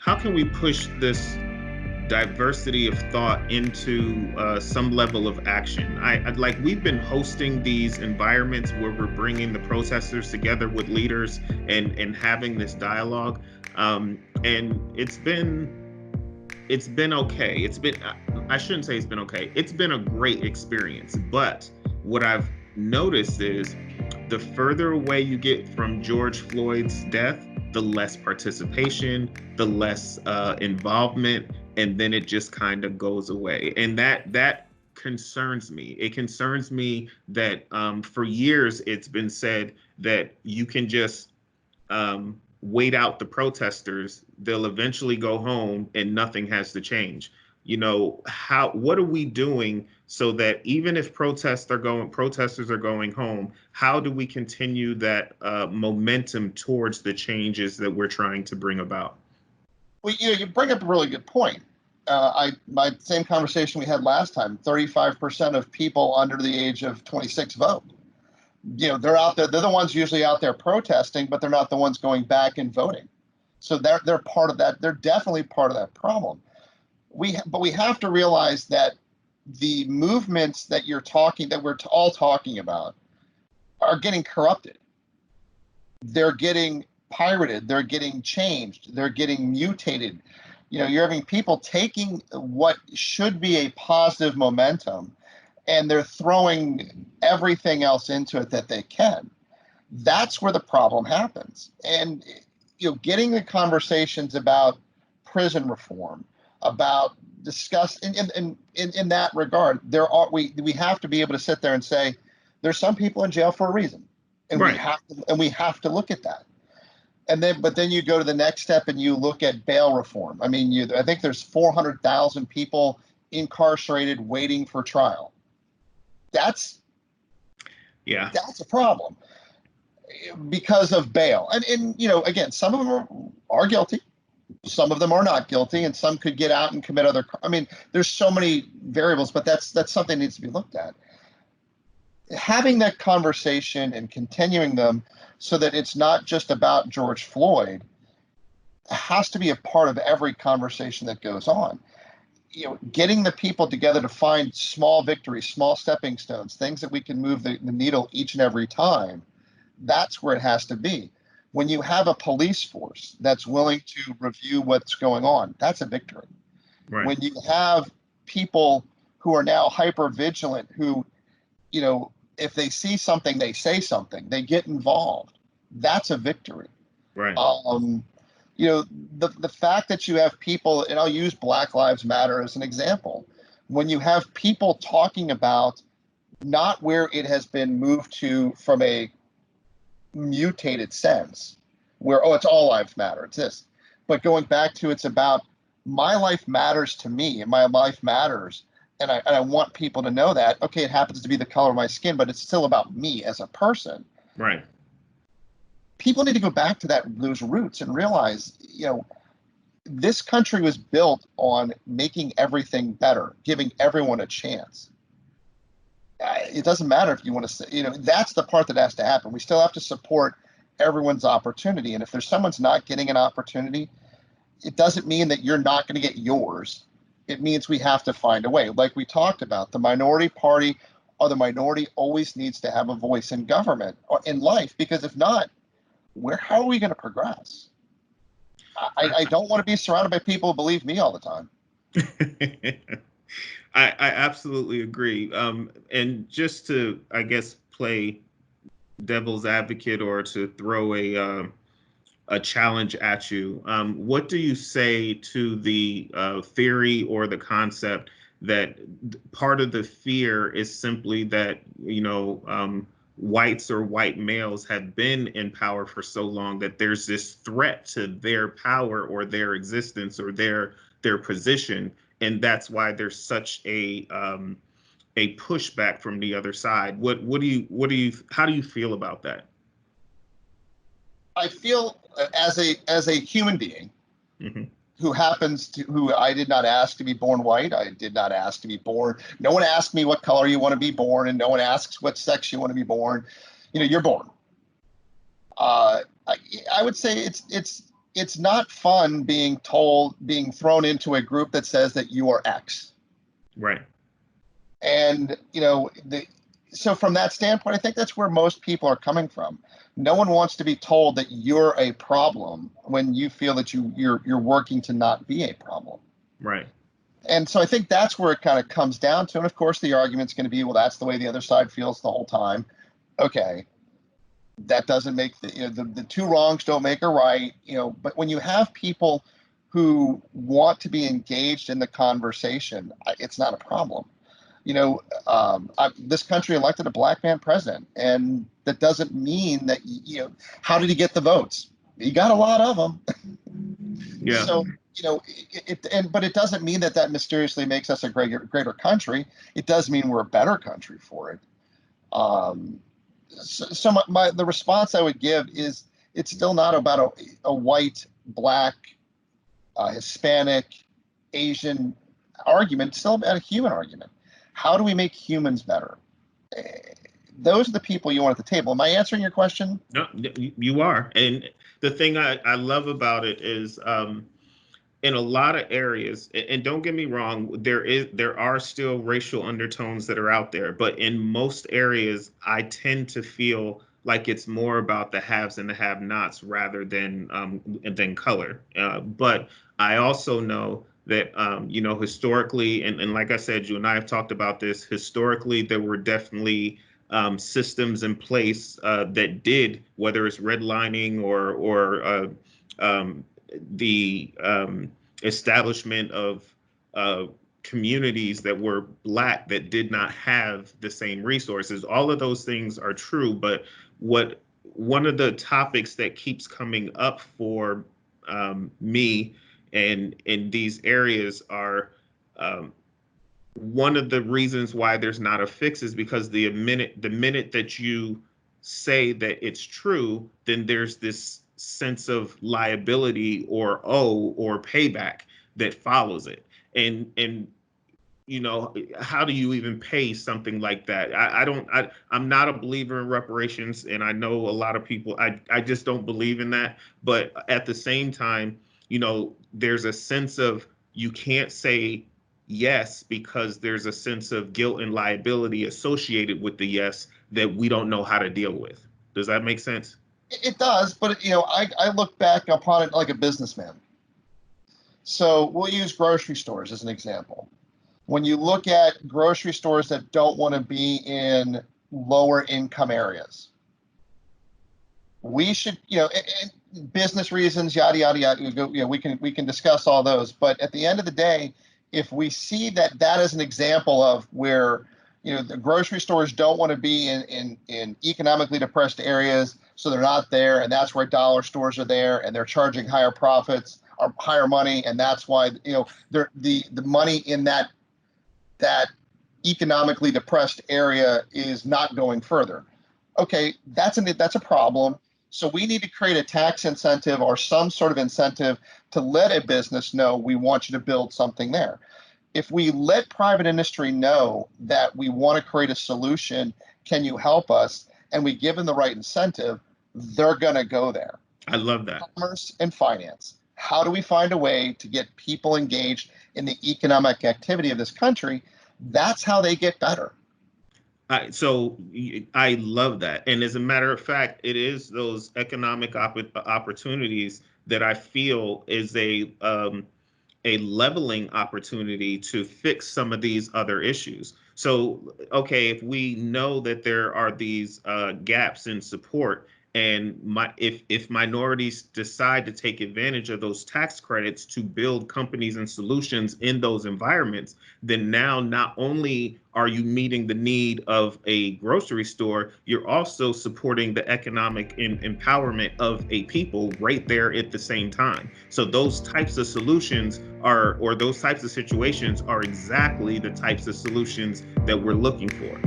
how can we push this diversity of thought into some level of action? I'd like, we've been hosting these environments where we're bringing the protesters together with leaders and having this dialogue, and it's been okay. I shouldn't say it's been okay. It's been a great experience. But what I've noticed is the further away you get from George Floyd's death, the less participation, the less involvement, and then it just kind of goes away. And that concerns me. It concerns me that for years it's been said that you can just wait out the protesters, they'll eventually go home and nothing has to change. What are we doing so that even if protesters are going home, how do we continue that momentum towards the changes that we're trying to bring about? Well, you bring up a really good point. My same conversation we had last time, 35% of people under the age of 26 vote. They're out there. They're the ones usually out there protesting, but they're not the ones going back and voting. So they're part of that. They're definitely part of that problem. But we have to realize that the movements that we're all talking about are getting corrupted. They're getting pirated. They're getting changed. They're getting mutated. You're having people taking what should be a positive momentum and they're throwing everything else into it that they can. That's where the problem happens. And getting the conversations about prison reform, about discuss in that regard, we have to be able to sit there and say there's some people in jail for a reason, and right. we have to look at that. But then you go to the next step and you look at bail reform. I mean, I think there's 400,000 people incarcerated waiting for trial. That's a problem because of bail. And again, some of them are guilty, some of them are not guilty, and some could get out and commit other. I mean, there's so many variables, but that's something that needs to be looked at. Having that conversation and continuing them so that it's not just about George Floyd has to be a part of every conversation that goes on. Getting the people together to find small victories, small stepping stones, things that we can move the needle each and every time. That's where it has to be. When you have a police force that's willing to review what's going on, that's a victory. Right. When you have people who are now hyper vigilant, who, if they see something, they say something, they get involved, that's a victory. Right. The fact that you have people, and I'll use Black Lives Matter as an example, when you have people talking about not where it has been moved to from a mutated sense, where, it's all lives matter, it's this, but going back to it's about my life matters to me, and my life matters, and I want people to know that, okay, it happens to be the color of my skin, but it's still about me as a person. Right. People need to go back to those roots and realize, this country was built on making everything better, giving everyone a chance. It doesn't matter if you want to say, that's the part that has to happen. We still have to support everyone's opportunity. And if there's someone's not getting an opportunity, it doesn't mean that you're not going to get yours. It means we have to find a way. Like we talked about, the minority party or the minority always needs to have a voice in government or in life, because if not, how are we going to progress? I don't want to be surrounded by people who believe me all the time. I absolutely agree. And just to, I guess, play devil's advocate or to throw a challenge at you, what do you say to the theory or the concept that part of the fear is simply that, whites or white males have been in power for so long that there's this threat to their power or their existence or their position, and that's why there's such a pushback from the other side? How do you feel about that? I feel as a human being, mm-hmm. who I did not ask to be born white. I did not ask to be born. No one asked me what color you want to be born, and no one asks what sex you want to be born. You're born. I would say it's not fun being thrown into a group that says that you are X. Right. And, so from that standpoint, I think that's where most people are coming from. No one wants to be told that you're a problem when you feel that you're working to not be a problem. Right. And so I think that's where it kind of comes down to. And of course, the argument's going to be, well, that's the way the other side feels the whole time. Okay. That doesn't make the two wrongs don't make a right, but when you have people who want to be engaged in the conversation, it's not a problem. This country elected a black man president, and that doesn't mean that, how did he get the votes? He got a lot of them. Yeah. So, but it doesn't mean that mysteriously makes us a greater country. It does mean we're a better country for it. So the response I would give is, it's still not about a white, black, Hispanic, Asian argument. It's still about a human argument. How do we make humans better? Those are the people you want at the table. Am I answering your question? No, you are. And the thing I love about it is, in a lot of areas, and don't get me wrong, there are still racial undertones that are out there, but in most areas, I tend to feel like it's more about the haves and the have-nots rather than color. But I also know that historically, and like I said, you and I have talked about this. Historically, there were definitely systems in place that did, whether it's redlining or the establishment of communities that were Black that did not have the same resources. All of those things are true, but one of the topics that keeps coming up for me and in these areas are one of the reasons why there's not a fix is because the minute that you say that it's true, then there's this sense of liability or payback that follows it. And how do you even pay something like that? I'm not a believer in reparations, and I know a lot of people, I just don't believe in that. But at the same time, there's a sense of, you can't say yes because there's a sense of guilt and liability associated with the yes that we don't know how to deal with. Does that make sense? It does, but I look back upon it like a businessman. So we'll use grocery stores as an example. When you look at grocery stores that don't want to be in lower income areas, we should, business reasons, yada yada yada. We can discuss all those, but at the end of the day, if we see that is an example of where the grocery stores don't want to be in economically depressed areas, so they're not there, and that's where dollar stores are there, and they're charging higher profits or higher money, and that's why the money in that economically depressed area is not going further. Okay, that's a problem. So we need to create a tax incentive or some sort of incentive to let a business know we want you to build something there. If we let private industry know that we want to create a solution, can you help us? And we give them the right incentive, they're going to go there. I love that. Commerce and finance. How do we find a way to get people engaged in the economic activity of this country? That's how they get better. So I love that. And as a matter of fact, it is those economic opportunities that I feel is a leveling opportunity to fix some of these other issues. So, okay, if we know that there are these gaps in support, and if minorities decide to take advantage of those tax credits to build companies and solutions in those environments, then now not only are you meeting the need of a grocery store, you're also supporting the economic empowerment of a people right there at the same time. So those types of solutions or those types of situations are exactly the types of solutions that we're looking for.